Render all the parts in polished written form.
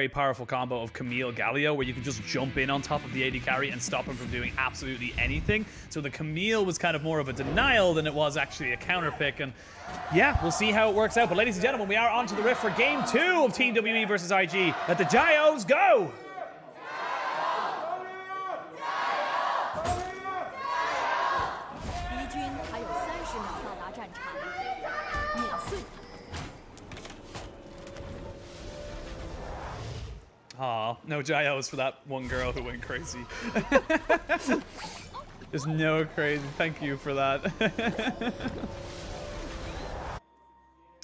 very powerful combo of Camille Galio where you can just jump in on top of the AD carry and stop him from doing absolutely anything. So the Camille was kind of more of a denial than it was actually a counter pick. And yeah, we'll see how it works out. But ladies and gentlemen, we are on to the rift for game 2 of Team WE versus IG. Let the Gios go! Aw, no Gios for that one girl who went crazy. There's no crazy. Thank you for that.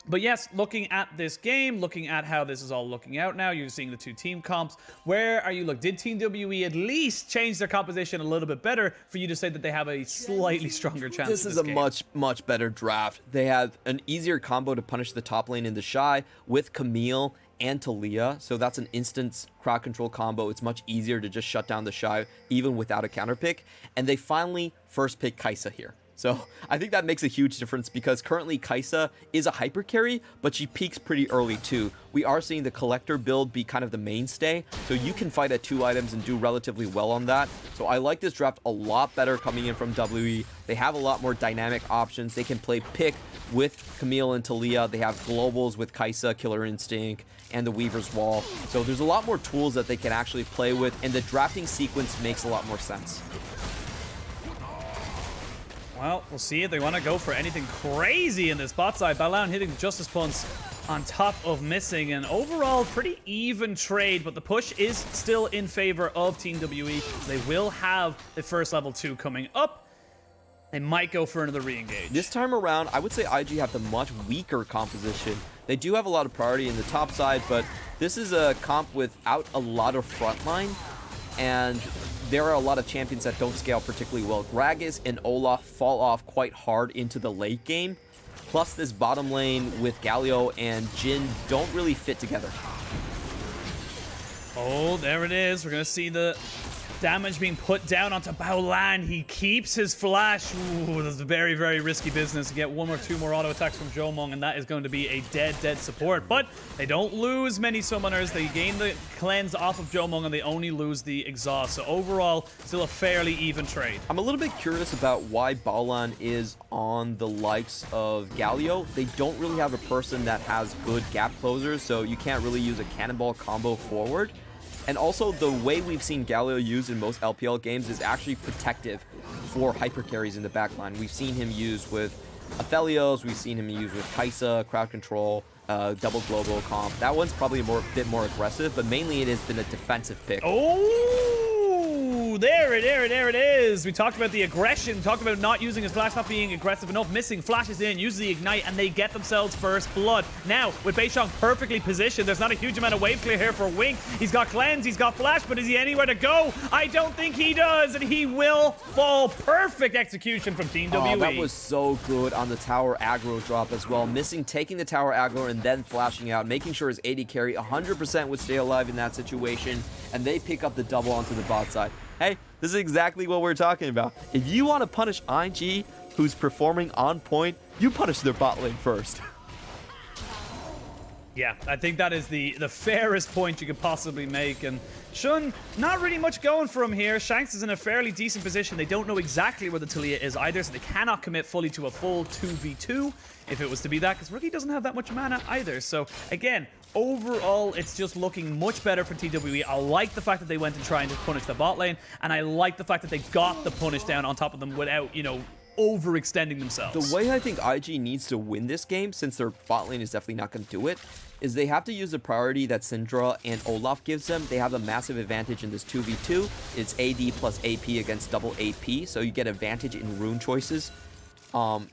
But yes, looking at this game, looking at how this is all looking out now, you're seeing the 2 team comps. Where are you? Look, did Team WE at least change their composition a little bit better for you to say that they have a slightly stronger chance? This is a much better draft. They have an easier combo to punish the top lane in the Shy with Camille and Taliyah, so that's an instant crowd control combo. It's much easier to just shut down the Shy even without a counter pick. And they finally first pick Kai'Sa here. So I think that makes a huge difference because currently Kai'Sa is a hyper carry, but she peaks pretty early too. We are seeing the collector build be kind of the mainstay, so you can fight at 2 items and do relatively well on that. So I like this draft a lot better coming in from WE. They have a lot more dynamic options. They can play pick with Camille and Taliyah. They have globals with Kai'Sa, Killer Instinct, and the Weaver's Wall. So there's a lot more tools that they can actually play with, and the drafting sequence makes a lot more sense. Well, we'll see if they want to go for anything crazy in this bot side. BAOLAN hitting the Justice Punch on top of missing. An overall pretty even trade, but the push is still in favor of Team WE. They will have the first level 2 coming up. They might go for another re-engage. This time around, I would say IG have the much weaker composition. They do have a lot of priority in the top side, but this is a comp without a lot of frontline, and there are a lot of champions that don't scale particularly well. Gragas and Olaf fall off quite hard into the late game. Plus, this bottom lane with Galio and Jhin don't really fit together. Oh, there it is. We're going to see the damage being put down onto BAOLAN. He keeps his flash. Ooh, this is very, very risky business to get 1 or 2 more auto attacks from JUMENG, and that is going to be a dead support. But they don't lose many summoners. They gain the cleanse off of JUMENG, and they only lose the exhaust. So overall, still a fairly even trade. I'm a little bit curious about why BAOLAN is on the likes of Galio. They don't really have a person that has good gap closers, so you can't really use a cannonball combo forward. And also, the way we've seen Galio used in most LPL games is actually protective for hyper carries in the backline. We've seen him used with Aphelios, we've seen him used with Kai'Sa, crowd control, double global comp. That one's probably a bit more aggressive, but mainly it has been a defensive pick. Oh, there it is. We talked about the aggression, talked about not using his flash, not being aggressive enough, missing flashes in, uses the ignite, and they get themselves first blood. Now, with BEISHANG perfectly positioned, there's not a huge amount of wave clear here for Wink. He's got cleanse, he's got flash, but is he anywhere to go? I don't think he does, and he will fall. Perfect execution from Team WE. Oh, that was so good on the tower aggro drop as well. Missing, taking the tower aggro, and then flashing out, making sure his AD carry 100% would stay alive in that situation, and they pick up the double onto the bot side. Hey, this is exactly what we're talking about. If you want to punish IG, who's performing on point, you punish their bot lane first. Yeah, I think that is the fairest point you could possibly make. And Xun, not really much going for him here. Shanks is in a fairly decent position. They don't know exactly where the Taliyah is either, so they cannot commit fully to a full 2v2 if it was to be that, because Rookie doesn't have that much mana either. So again, overall, it's just looking much better for TWE. I like the fact that they went and tried to punish the bot lane, and I like the fact that they got the punish down on top of them without, you know, overextending themselves. The way I think IG needs to win this game, since their bot lane is definitely not going to do it, is they have to use the priority that Syndra and Olaf gives them. They have a massive advantage in this 2v2. It's AD plus AP against double AP, so you get advantage in rune choices.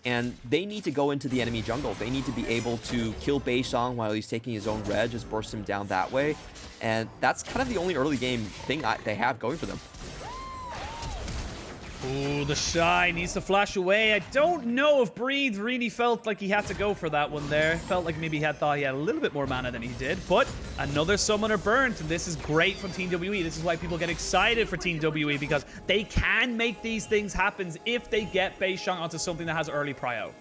And they need to go into the enemy jungle. They need to be able to kill BEISHANG while he's taking his own red, just burst him down that way. And that's kind of the only early game thing they have going for them. Ooh, the Shy needs to flash away. I don't know if Breathe really felt like he had to go for that one there. Felt like maybe he thought he had a little bit more mana than he did. But another summoner burnt, and this is great from Team WE. This is why people get excited for Team WE, because they can make these things happen if they get BEISHANG onto something that has early prio.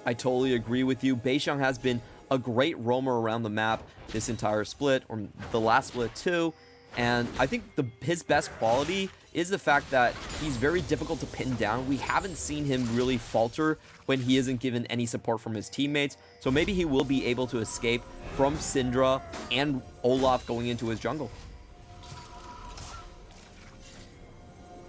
I totally agree with you. BEISHANG has been a great roamer around the map this entire split, or the last split too. And I think his best quality is the fact that he's very difficult to pin down. We haven't seen him really falter when he isn't given any support from his teammates. So maybe he will be able to escape from Syndra and Olaf going into his jungle.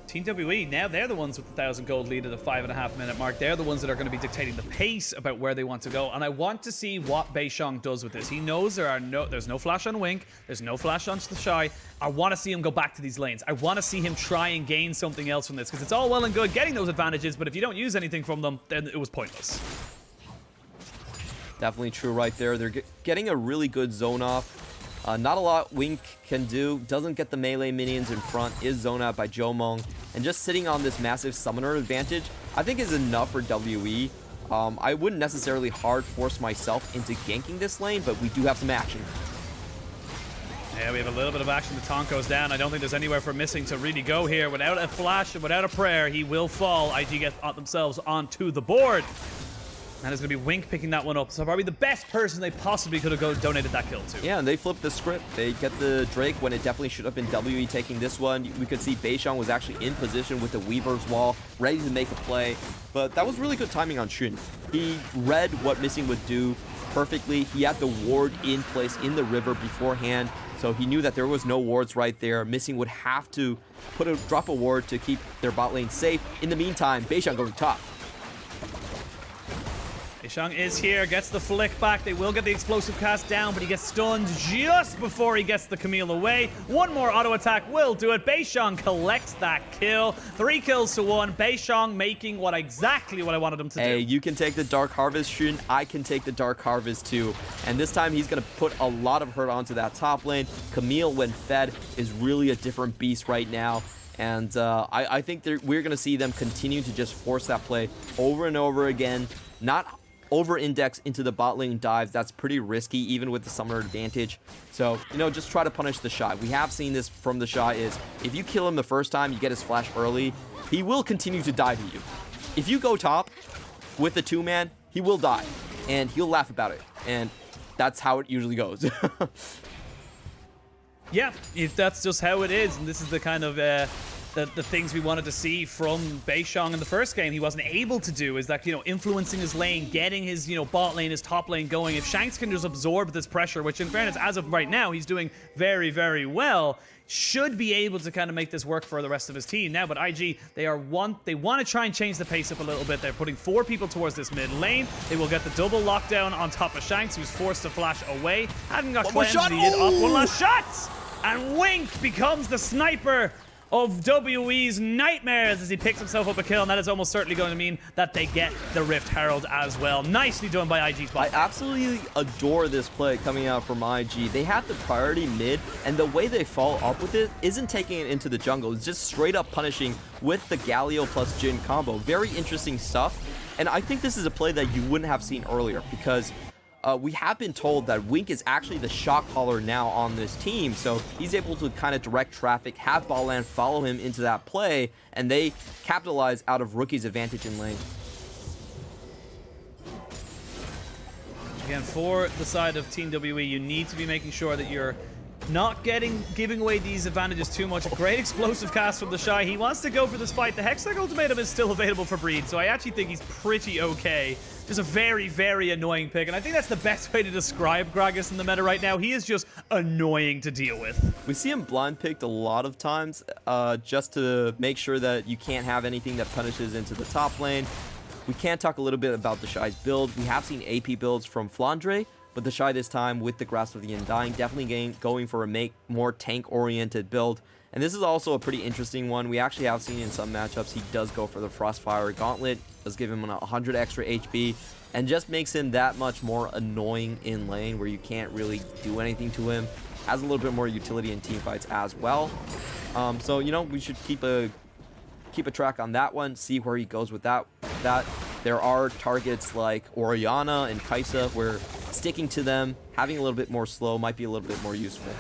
Team WE, now they're the ones with the 1,000 gold lead at the 5.5-minute mark. They're the ones that are going to be dictating the pace about where they want to go. And I want to see what BEISHANG does with this. He knows there's no flash on Wink. There's no flash on THESHY. I want to see him go back to these lanes. I want to see him try and gain something else from this. Because it's all well and good getting those advantages, but if you don't use anything from them, then it was pointless. Definitely true right there. They're getting a really good zone off. Not a lot Wink can do. Doesn't get the melee minions in front. Is zoned out by JUMENG. And just sitting on this massive summoner advantage, I think is enough for WE. I wouldn't necessarily hard force myself into ganking this lane, but we do have some action. Yeah, we have a little bit of action. The taunt goes down. I don't think there's anywhere for Missing to really go here. Without a flash and without a prayer, he will fall. IG get themselves onto the board. And it's going to be Wink picking that one up. So probably the best person they possibly could have donated that kill to. Yeah, and they flipped the script. They get the Drake when it definitely should have been WE taking this one. We could see BEISHANG was actually in position with the Weaver's Wall, ready to make a play. But that was really good timing on Jhin. He read what Missing would do perfectly. He had the ward in place in the river beforehand. So he knew that there was no wards right there. Missing would have to drop a ward to keep their bot lane safe. In the meantime, BEISHANG going top. BEISHANG is here, gets the flick back. They will get the explosive cast down, but he gets stunned just before he gets the Camille away. One more auto attack will do it. BEISHANG collects that kill. 3 kills to 1. BEISHANG making exactly what I wanted him to do. Hey, you can take the Dark Harvest, Jhin. I can take the Dark Harvest too. And this time he's going to put a lot of hurt onto that top lane. Camille, when fed, is really a different beast right now. And I think we're going to see them continue to just force that play over and over again. Not over-index into the bot lane dives. That's pretty risky, even with the summoner advantage. So, just try to punish THESHY. We have seen this from THESHY is, if you kill him the first time, you get his flash early, he will continue to dive at you. If you go top with the 2-man, he will die, and he'll laugh about it. And that's how it usually goes. Yeah, if that's just how it is, and this is the kind of the things we wanted to see from BEISHANG in the first game he wasn't able to do, is that, influencing his lane, getting his, bot lane, his top lane going. If Shanks can just absorb this pressure, which in fairness, as of right now, he's doing very, very well, should be able to kind of make this work for the rest of his team now. But IG, they want to try and change the pace up a little bit. They're putting 4 people towards this mid lane. They will get the double lockdown on top of Shanks, who's forced to flash away. Hadn't got cleansed. One last shot! And Wink becomes the sniper of WE's nightmares as he picks himself up a kill, and that is almost certainly going to mean that they get the Rift Herald as well. Nicely done by IG's bot. I absolutely adore this play coming out from IG. They had the priority mid, and the way they follow up with it isn't taking it into the jungle. It's just straight up punishing with the Galio plus Jhin combo. Very interesting stuff, and I think this is a play that you wouldn't have seen earlier, because we have been told that Wink is actually the shot caller now on this team, so he's able to kind of direct traffic, have BAOLAN follow him into that play, and they capitalize out of Rookie's advantage in lane. Again, for the side of Team WE, you need to be making sure that you're not giving away these advantages too much. A great explosive cast from THESHY. He wants to go for this fight. The Hextech Ultimatum is still available for Breathe, so I actually think he's pretty okay. Just a very, very annoying pick, and I think that's the best way to describe Gragas in the meta right now. He is just annoying to deal with. We see him blind picked a lot of times, just to make sure that you can't have anything that punishes into the top lane. We can talk a little bit about THESHY's build. We have seen AP builds from Flandre, but THESHY this time with the Grasp of the Undying, definitely going for a more tank-oriented build. And this is also a pretty interesting one. We actually have seen in some matchups he does go for the Frostfire Gauntlet, does give him 100 extra HP, and just makes him that much more annoying in lane where you can't really do anything to him. Has a little bit more utility in teamfights as well. So, we should keep a track on that one, see where he goes with that. There are targets like Orianna and Kai'Sa where sticking to them, having a little bit more slow might be a little bit more useful.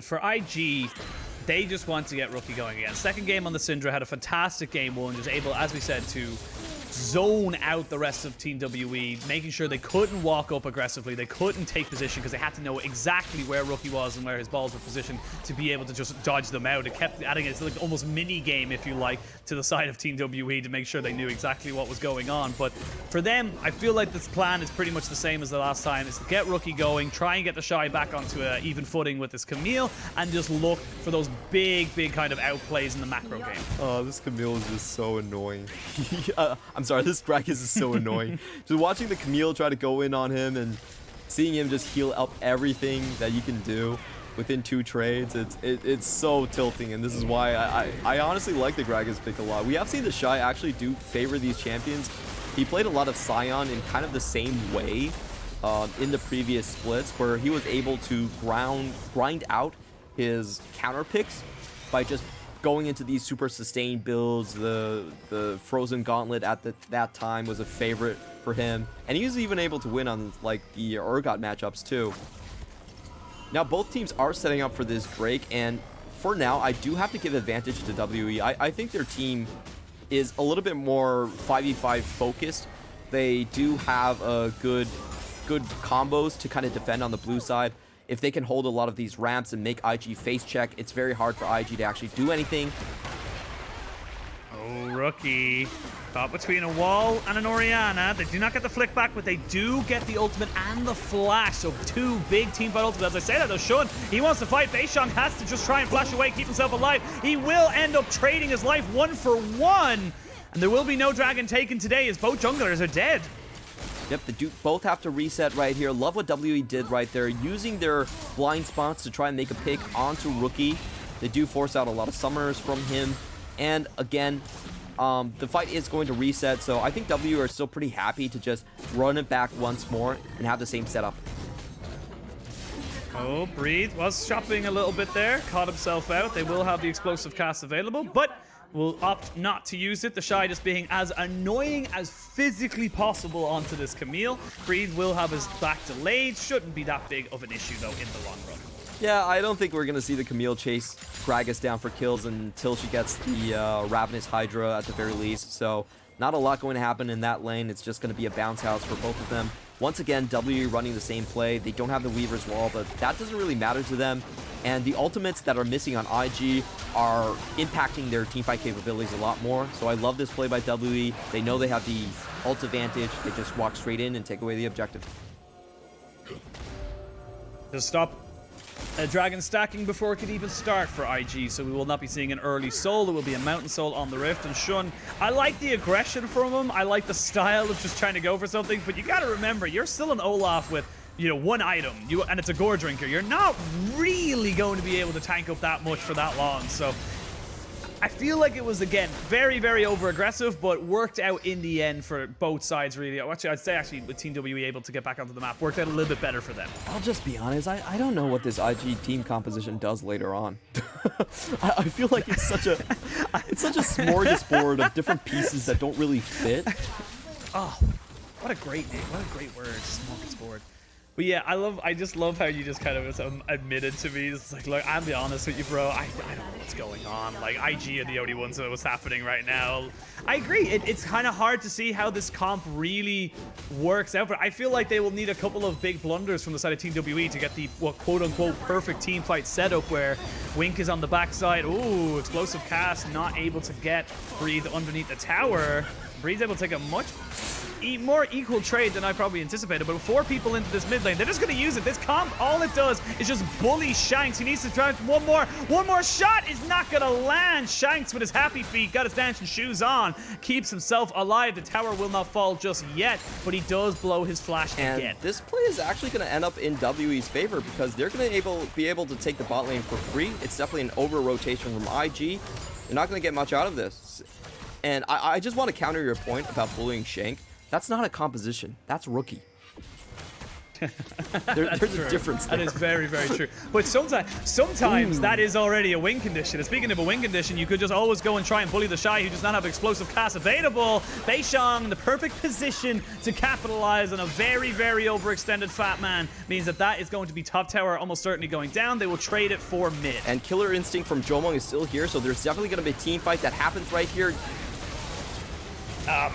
For IG, they just want to get Rookie going again. Second game on the Syndra, had a fantastic game one, just able, as we said, to zone out the rest of Team WE, making sure they couldn't walk up aggressively, they couldn't take position because they had to know exactly where Rookie was and where his balls were positioned to be able to just dodge them out. It kept adding it's like almost mini game, if you like, to the side of Team WE to make sure they knew exactly what was going on. But for them, I feel like this plan is pretty much the same as the last time. Is to get Rookie going, try and get the Shy back onto an even footing with this Camille, and just look for those big kind of outplays in the macro game. Oh, this Camille is just so annoying. I'm sorry, this Gragas is so annoying. Just watching the Camille try to go in on him and seeing him just heal up everything that you can do within 2 trades, it's so tilting, and this is why I honestly like the Gragas pick a lot. We have seen the Shy actually do favor these champions. He played a lot of Sion in kind of the same way in the previous splits, where he was able to grind out his counter picks by just going into these super sustained builds. The Frozen Gauntlet at that time was a favorite for him, and he was even able to win on like the Urgot matchups too. Now both teams are setting up for this Drake, and for now I do have to give advantage to WE. I think their team is a little bit more 5v5 focused. They do have a good combos to kind of defend on the blue side. If they can hold a lot of these ramps and make IG face check, it's very hard for IG to actually do anything. Oh, Rookie. Caught between a wall and an Orianna. They do not get the flick back, but they do get the ultimate and the flash. So 2 big team fight ultimates. As I say that, though, Shun, he wants to fight. BEISHANG has to just try and flash away, keep himself alive. He will end up trading his life 1 for 1. And there will be no dragon taken today as both junglers are dead. Yep, they both have to reset right here. Love what WE did right there, using their blind spots to try and make a pick onto Rookie. They do force out a lot of summers from him. And again, the fight is going to reset, so I think W are still pretty happy to just run it back once more and have the same setup. Oh, Breathe was shopping a little bit there, caught himself out. They will have the explosive cast available, but will opt not to use it. The Shy just being as annoying as physically possible onto this Camille. Breathe will have his back delayed. Shouldn't be that big of an issue, though, in the long run. Yeah, I don't think we're going to see the Camille chase Gragas down for kills until she gets the Ravenous Hydra at the very least. So not a lot going to happen in that lane. It's just going to be a bounce house for both of them. Once again, W running the same play. They don't have the Weaver's Wall, but that doesn't really matter to them. And the ultimates that are missing on IG are impacting their teamfight capabilities a lot more. So I love this play by WE. They know they have the ult advantage. They just walk straight in and take away the objective. Just stop Dragon stacking before it could even start for IG, so we will not be seeing an early soul. There will be a mountain soul on the Rift. And Shun, I like the aggression from him. I like the style of just trying to go for something, but you got to remember, you're still an Olaf with, you know, 1 item, and it's a gore drinker. You're not really going to be able to tank up that much for that long. So I feel like it was, again, very over aggressive, but worked out in the end for both sides, really. Actually, I'd say actually with Team WE able to get back onto the map, worked out a little bit better for them. I'll just be honest, I don't know what this IG team composition does later on. I feel like it's such a smorgasbord of different pieces that don't really fit. Oh, what a great name. What a great word, smorgasbord. But yeah, I just love how you just kind of admitted to me. It's like, look, I'll be honest with you, bro. I don't know what's going on. Like, IG are the only ones that what's happening right now. I agree. It's kind of hard to see how this comp really works out. But I feel like they will need a couple of big blunders from the side of Team WE to get the quote-unquote perfect team fight setup where Wink is on the backside. Ooh, explosive cast, not able to get Breathe underneath the tower. Breathe's able to take a much more equal trade than I probably anticipated, but with 4 people into this mid lane, they're just going to use it. This comp, all it does is just bully Shanks. He needs to try one more shot is not going to land. Shanks with his happy feet, got his dancing shoes on, keeps himself alive. The tower will not fall just yet, but he does blow his flash again. This play is actually going to end up in WE's favor because they're going to be able to take the bot lane for free. It's definitely an over rotation from IG. They're not going to get much out of this. And I just want to counter your point about bullying Shank. That's not a composition. That's Rookie. There's a difference there. That is very true. But sometimes that is already a win condition. And speaking of a win condition, you could just always go and try and bully the Shy who does not have explosive cast available. BEISHANG in the perfect position to capitalize on a very overextended Fat Man. Means that is going to be top tower almost certainly going down. They will trade it for mid. And Killer Instinct from JUMENG is still here, so there's definitely going to be a team fight that happens right here.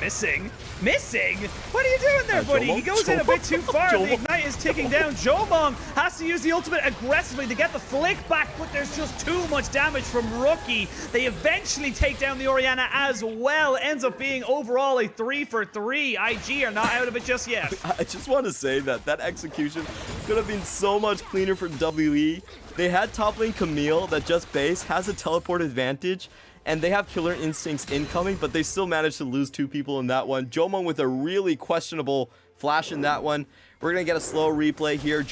Missing? Missing? What are you doing there, buddy? He goes in a bit too far. The Ignite is ticking down. JUMENG has to use the ultimate aggressively to get the flick back, but there's just too much damage from Rookie. They eventually take down the Orianna as well. Ends up being overall a 3 for 3. IG are not out of it just yet. I just want to say that execution could have been so much cleaner for WE. They had top lane Camille that just base, has a teleport advantage, and they have killer instincts incoming, but they still managed to lose 2 people in that one. JUMENG with a really questionable flash in that one. We're going to get a slow replay here.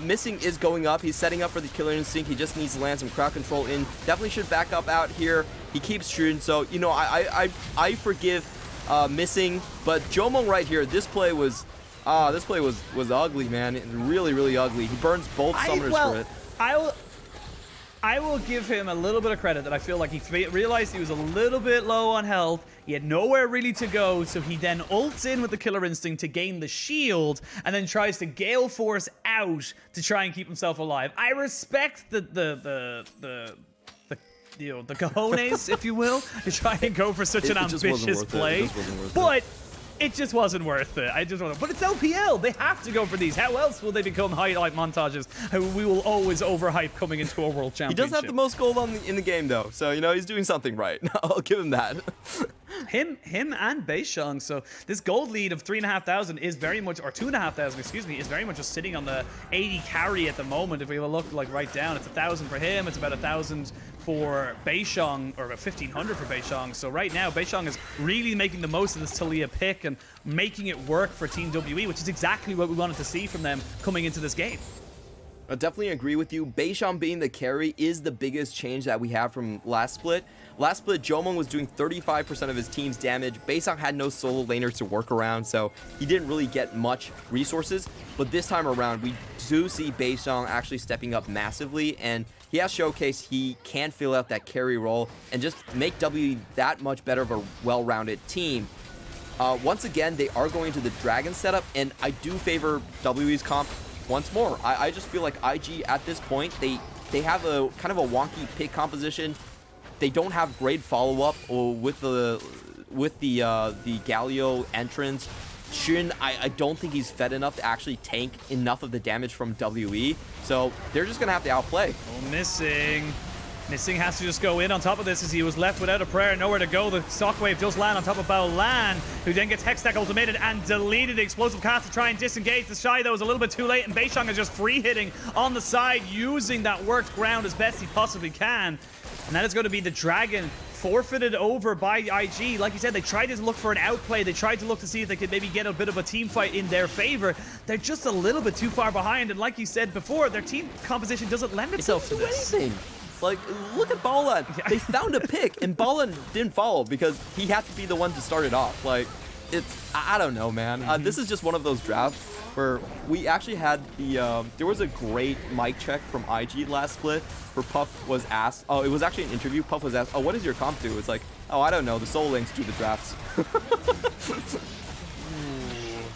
Missing is going up. He's setting up for the killer instinct. He just needs to land some crowd control in. Definitely should back up out here. He keeps shooting, so, you know, I forgive Missing, but JUMENG right here, this play was ugly, man. Really, really ugly. He burns both summoners for it. I will give him a little bit of credit that I feel like he realized he was a little bit low on health. He had nowhere really to go, so he then ults in with the killer instinct to gain the shield, and then tries to gale force out to try and keep himself alive. I respect the cojones, if you will, to try and go for such an ambitious play, but it just wasn't worth it. But it's LPL. They have to go for these. How else will they become highlight montages? We will always overhype coming into a world championship. He does have the most gold in the game, though. So, you know, he's doing something right. I'll give him that. Him and BEISHANG. So this gold lead of 3,500 is very much, or 2,500, excuse me, is very much just sitting on the 80 carry at the moment. If we look like right down, it's 1,000 for him. It's about 1,000 for BEISHANG, or about 1,500 for BEISHANG. So right now, BEISHANG is really making the most of this Taliyah pick and making it work for Team WE, which is exactly what we wanted to see from them coming into this game. I definitely agree with you. BEISHANG being the carry is the biggest change that we have from last split. Last split, JUMENG was doing 35% of his team's damage. BEISHANG had no solo laners to work around, so he didn't really get much resources. But this time around, we do see BEISHANG actually stepping up massively, and he has showcased he can fill out that carry role and just make WE that much better of a well-rounded team. Once again, they are going to the Dragon setup, and I do favor WE's comp once more. I just feel like IG at this point, they have a kind of a wonky pick composition. They don't have great follow-up with the Galio entrance. Jhin, I don't think he's fed enough to actually tank enough of the damage from WE. So they're just gonna have to outplay. Oh, Missing has to just go in on top of this as he was left without a prayer, nowhere to go. The shockwave does land on top of BAOLAN, who then gets Hextech ultimated and deleted. The explosive cast to try and disengage. The Shy, though, is a little bit too late, and BEISHANG is just free hitting on the side, using that worked ground as best he possibly can. And that is going to be the Dragon forfeited over by IG. Like you said, they tried to look for an outplay. They tried to look to see if they could maybe get a bit of a team fight in their favor. They're just a little bit too far behind, and like you said before, their team composition doesn't lend itself to this. Anything. Like, look at BAOLAN. Yeah. They found a pick, and BAOLAN didn't follow because he had to be the one to start it off. Like, I don't know, man. This is just one of those drafts where we actually had there was a great mic check from IG last split where Puff was asked, it was actually an interview. Puff was asked, what does your comp do? It's like, I don't know. The solo lanes do the drafts.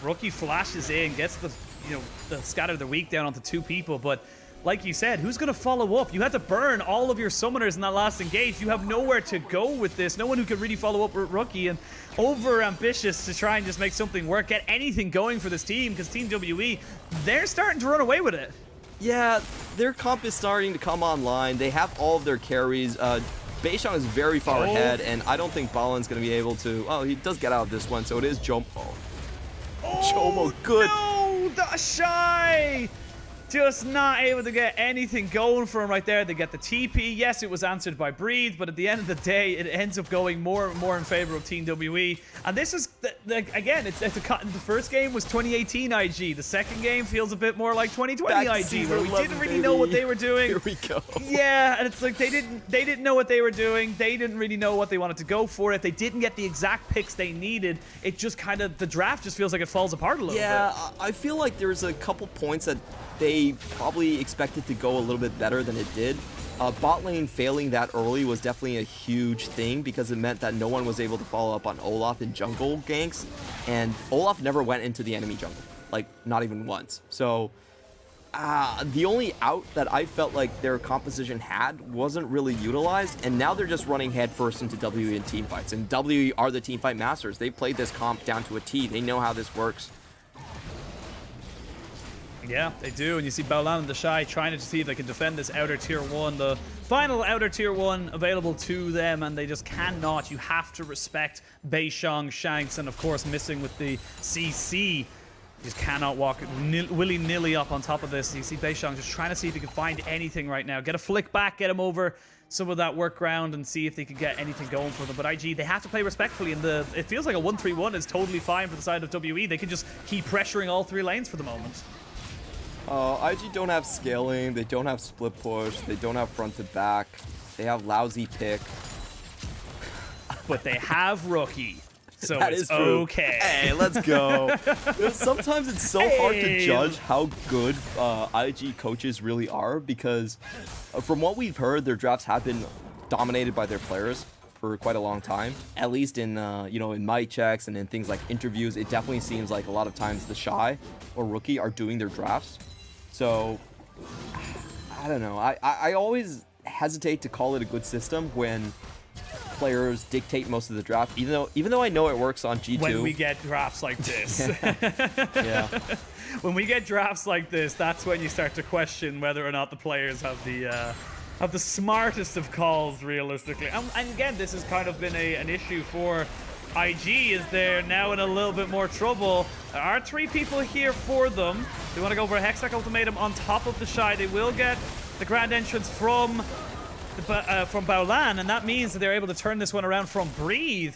Rookie flashes in, gets the scatter of the week down onto 2 people, but like you said, who's going to follow up? You had to burn all of your summoners in that last engage. You have nowhere to go with this. No one who could really follow up with Rookie, and over ambitious to try and just make something work, get anything going for this team, because Team WE, they're starting to run away with it. Yeah, their comp is starting to come online. They have all of their carries. BEISHANG is very far ahead, and I don't think BAOLAN's going to be able to... Oh, he does get out of this one, so it is JUMENG. JUMENG, good. No, the Shy! Just not able to get anything going for him right there. They get the TP. Yes, it was answered by Breathe, but at the end of the day, it ends up going more and more in favor of Team WE. And this is, again, the first game was 2018 IG. The second game feels a bit more like 2020 IG, where we didn't really know what they were doing. Here we go. Yeah, and it's like they didn't know what they were doing. They didn't really know what they wanted to go for. If they didn't get the exact picks they needed, it just kind of, the draft just feels like it falls apart a little bit. Yeah, I feel like there's a couple points that they probably expected to go a little bit better than it did. Bot lane failing that early was definitely a huge thing because it meant that no one was able to follow up on Olaf in jungle ganks, and Olaf never went into the enemy jungle, like not even once. So The only out that I felt like their composition had wasn't really utilized, and now they're just running headfirst into WE in team fights. And WE are the team fight masters. They played this comp down to a T. They know how this works. Yeah, they do, and you see BAOLAN and THESHY trying to see if they can defend this outer tier 1, the final outer tier 1 available to them, and they just cannot. You have to respect BEISHANG, SHANKS, and of course missing with the CC. You just cannot walk willy-nilly up on top of this. You see BEISHANG just trying to see if he can find anything right now. Get a flick back, get him over some of that work ground, and see if they can get anything going for them. But IG, they have to play respectfully, and it feels like a 1-3-1 is totally fine for the side of WE. They can just keep pressuring all 3 lanes for the moment. IG don't have scaling, they don't have split push, they don't have front to back, they have lousy pick. But they have Rookie, so That it's is true. okay. Hey, let's go. Sometimes it's so hard to judge how good IG coaches really are, because from what we've heard, their drafts have been dominated by their players for quite a long time. At least in you know, in mic checks and in things like interviews, it definitely seems like a lot of times THESHY or Rookie are doing their drafts. So I don't know. I always hesitate to call it a good system when players dictate most of the draft, even though I know it works on G2. When we get drafts like this. Yeah. When we get drafts like this, that's when you start to question whether or not the players have the smartest of calls, realistically. And again, this has kind of been an issue for IG, is they're now in a little bit more trouble. There are 3 people here for them. They want to go for a Hextech ultimatum on top of THESHY. They will get the grand entrance from BAOLAN, and that means that they're able to turn this one around from Breathe.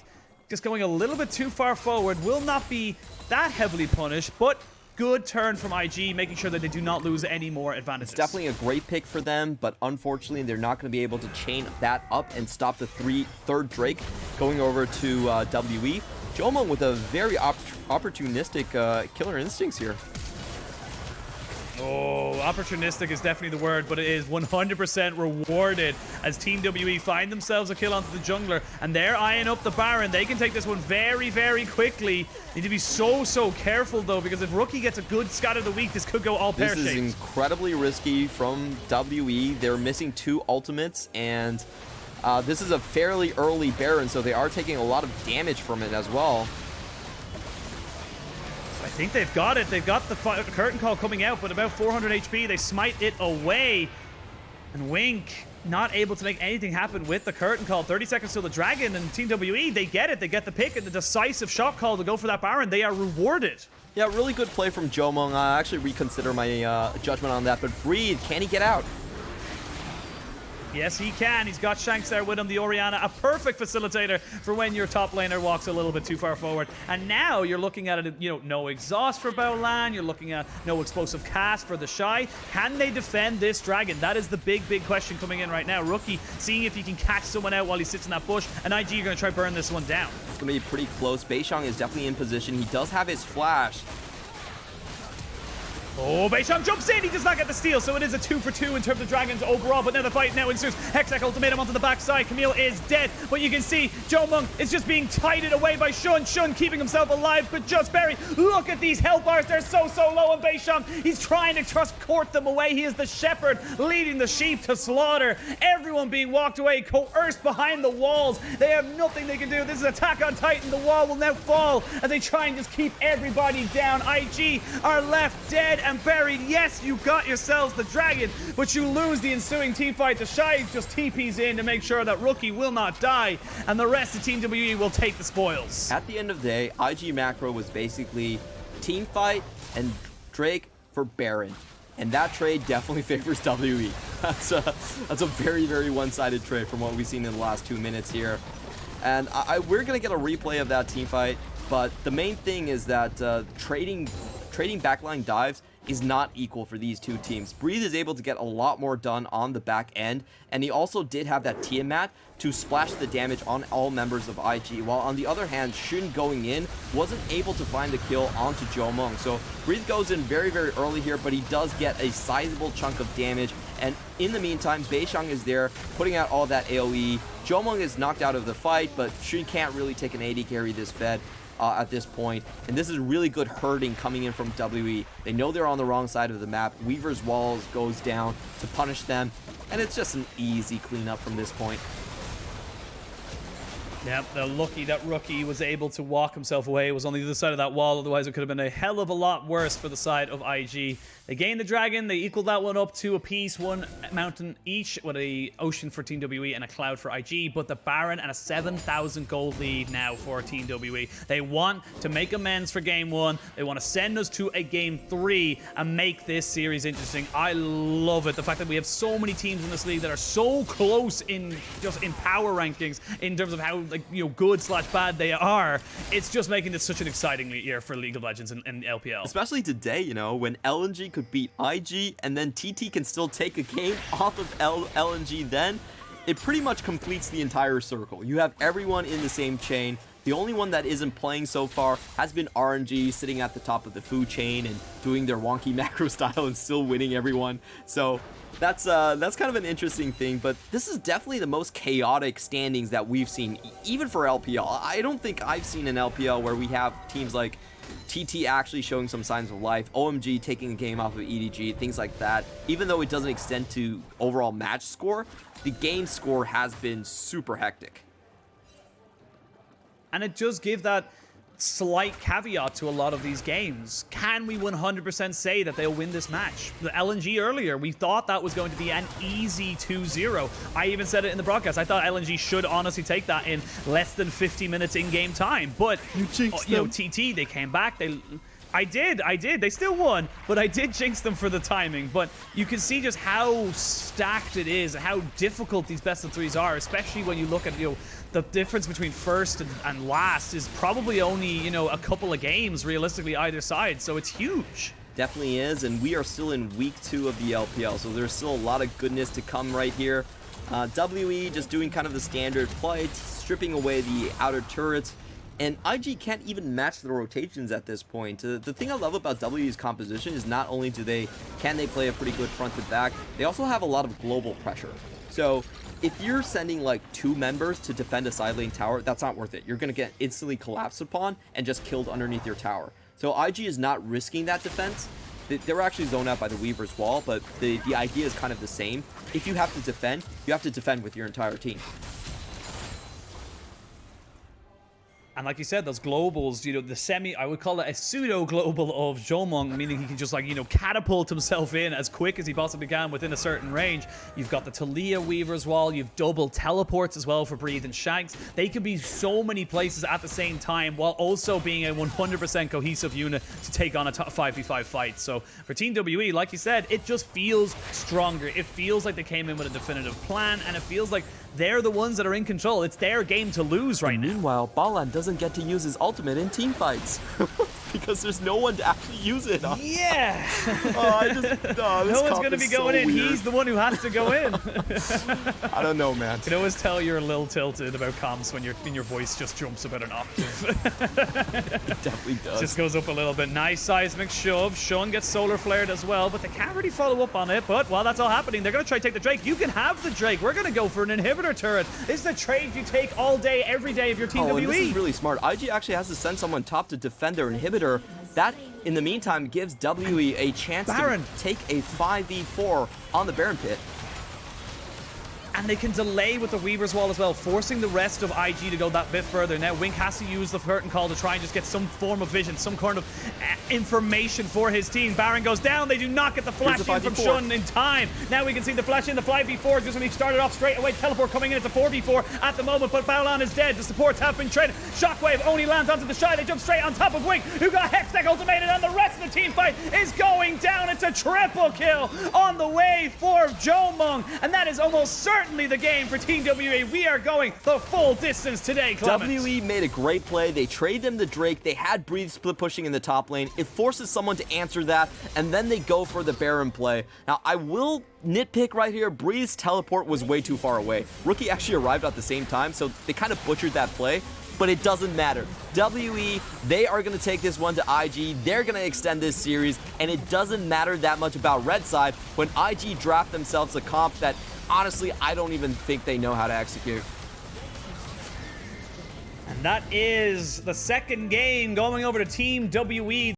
Just going a little bit too far forward, will not be that heavily punished, but good turn from IG, making sure that they do not lose any more advantages. It's definitely a great pick for them, but unfortunately, they're not going to be able to chain that up and stop the third Drake going over to WE. JUMENG with a very opportunistic killer instincts here. Oh, opportunistic is definitely the word, but it is 100% rewarded as Team WE find themselves a kill onto the jungler, and they're eyeing up the Baron. They can take this one very, very quickly. Need to be so careful, though, because if Rookie gets a good scat of the week, this could go all pear-shaped. This is incredibly risky from WE. They're missing 2 ultimates, and this is a fairly early Baron, so they are taking a lot of damage from it as well. I think they've got it. They've got the curtain call coming out, but about 400 HP. They smite it away. And Wink not able to make anything happen with the curtain call. 30 seconds till the Dragon, and Team WE, they get it. They get the pick and the decisive shot call to go for that Baron. They are rewarded. Yeah, really good play from JUMENG. I actually reconsider my judgment on that, but Breathe, can he get out? Yes, he can. He's got Shanks there with him, the Orianna, a perfect facilitator for when your top laner walks a little bit too far forward. And now you're looking at it, you know, no exhaust for BAOLAN. You're looking at no explosive cast for THESHY. Can they defend this Dragon? That is the big question coming in right now. Rookie seeing if he can catch someone out while he sits in that bush, and IG are going to try to burn this one down. It's going to be pretty close. BEISHANG is definitely in position. He does have his flash. Oh, BEISHANG jumps in. He does not get the steal, so it is a 2-for-2 in terms of Dragons overall. But now the fight now ensues. Hextech ultimatum onto the backside. Camille is dead, but you can see JUMENG is just being tided away by Shun. Shun keeping himself alive, but just buried. Look at these health bars. They're so low on BEISHANG. He's trying to just court them away. He is the shepherd leading the sheep to slaughter. Everyone being walked away, coerced behind the walls. They have nothing they can do. This is Attack on Titan. The wall will now fall as they try and just keep everybody down. IG are left dead and buried. Yes, you got yourselves the Dragon, but you lose the ensuing team fight. THESHY just TPs in to make sure that Rookie will not die, and the rest of Team WE will take the spoils. At the end of the day, IG macro was basically team fight and Drake for Baron, and that trade definitely favors WE. That's a very one-sided trade from what we've seen in the last 2 minutes here, and we're gonna get a replay of that team fight. But the main thing is that trading backline dives is not equal for these 2 teams. Breathe is able to get a lot more done on the back end, and he also did have that Tiamat to splash the damage on all members of IG, while on the other hand, Shun going in wasn't able to find the kill onto JUMENG. So Breathe goes in very early here, but he does get a sizable chunk of damage, and in the meantime, BEISHANG is there putting out all that AoE. JUMENG is knocked out of the fight, but Shun can't really take an AD carry this fed. at this point, and this is really good herding coming in from WE. They know they're on the wrong side of the map. Weaver's walls goes down to punish them, and it's just an easy cleanup from this point. Yep, they're lucky that Rookie was able to walk himself away. It was on the other side of that wall, otherwise it could have been a hell of a lot worse for the side of IG. They gained the Dragon, they equaled that one up to a piece, one mountain each, with a Ocean for Team WE and a Cloud for IG, but the Baron and a 7,000 gold lead now for Team WE. They want to make amends for Game 1, they want to send us to a Game 3 and make this series interesting. I love it, the fact that we have so many teams in this league that are so close in just in power rankings, in terms of how, like, you know, good / bad they are. It's just making this such an exciting year for League of Legends and LPL. Especially today, you know, when LNG could beat IG and then TT can still take a game off of LNG, then it pretty much completes the entire circle. You have everyone in the same chain. The only one that isn't playing so far has been RNG, sitting at the top of the food chain and doing their wonky macro style and still winning everyone. So that's kind of an interesting thing, but this is definitely the most chaotic standings that we've seen, even for LPL. I don't think I've seen an LPL where we have teams like TT actually showing some signs of life, OMG taking a game off of EDG, things like that. Even though it doesn't extend to overall match score, the game score has been super hectic. And it does give that slight caveat to a lot of these games. Can we 100% say that they'll win this match? The LNG earlier, we thought that was going to be an easy 2-0. I even said it in the broadcast. I thought LNG should honestly take that in less than 50 minutes in-game time. But, you know, TT, they came back. I did. They still won, but I did jinx them for the timing. But you can see just how stacked it is, how difficult these best of threes are, especially when you look at, you know, the difference between first and last is probably only, you know, a couple of games realistically either side. So it's huge. Definitely is, and we are still in week 2 of the LPL, so there's still a lot of goodness to come right here. WE just doing kind of the standard play, stripping away the outer turrets. And IG can't even match the rotations at this point. The thing I love about W's composition is not only can they play a pretty good front to back, they also have a lot of global pressure. So if you're sending like 2 members to defend a side lane tower, that's not worth it. You're going to get instantly collapsed upon and just killed underneath your tower. So IG is not risking that defense. They were actually zoned out by the Weaver's wall, but the idea is kind of the same. If you have to defend, you have to defend with your entire team. And like you said, those globals, you know, I would call it a pseudo-global of JUMENG, meaning he can just, like, you know, catapult himself in as quick as he possibly can within a certain range. You've got the Taliyah Weaver's Wall, you've double teleports as well for BREATHE and SHANKS. They can be so many places at the same time while also being a 100% cohesive unit to take on a 5v5 fight. So for Team WE, like you said, it just feels stronger. It feels like they came in with a definitive plan, and it feels like they're the ones that are in control. It's their game to lose right now. Meanwhile, BAOLAN doesn't get to use his ultimate in team fights because there's no one to actually use it on. Yeah. No one's going to be going in. Weird. He's the one who has to go in. I don't know, man. You can always tell you're a little tilted about comms when your voice just jumps about an octave. It definitely does. Just goes up a little bit. Nice seismic shove. Sean gets solar flared as well, but they can't really follow up on it. But while that's all happening, they're going to try to take the Drake. You can have the Drake. We're going to go for an inhibitor turret. This is the trade you take all day, every day of your Team WE. And this is really smart. IG actually has to send someone top to defend their inhibitor. That, in the meantime, gives WE a chance to take a 5v4 on the Baron pit. And they can delay with the Weaver's Wall as well, forcing the rest of IG to go that bit further. Now, Wink has to use the curtain call to try and just get some form of vision, some kind of information for his team. Baron goes down. They do not get the flash in from Shun in time. Now we can see the flash in, the 5v4, just when he started off straight away. Teleport coming in. It's a 4v4 at the moment, but BAOLAN is dead. The supports have been traded. Shockwave only lands onto the Shy. They jump straight on top of Wink, who got Hextech ultimated, and the rest of the team fight is going down. It's a triple kill on the way for JUMENG, and that is almost certainly the game for Team WE. We are going the full distance today, Clement. WE made a great play. They traded them the Drake. They had Breathe split pushing in the top lane. It forces someone to answer that, and then they go for the Baron play. Now, I will nitpick right here. Breathe's teleport was way too far away. Rookie actually arrived at the same time, so they kind of butchered that play, but it doesn't matter. WE, they are going to take this one to IG. They're going to extend this series, and it doesn't matter that much about Red Side when IG draft themselves a comp that, honestly, I don't even think they know how to execute. That is the second game going over to Team WE.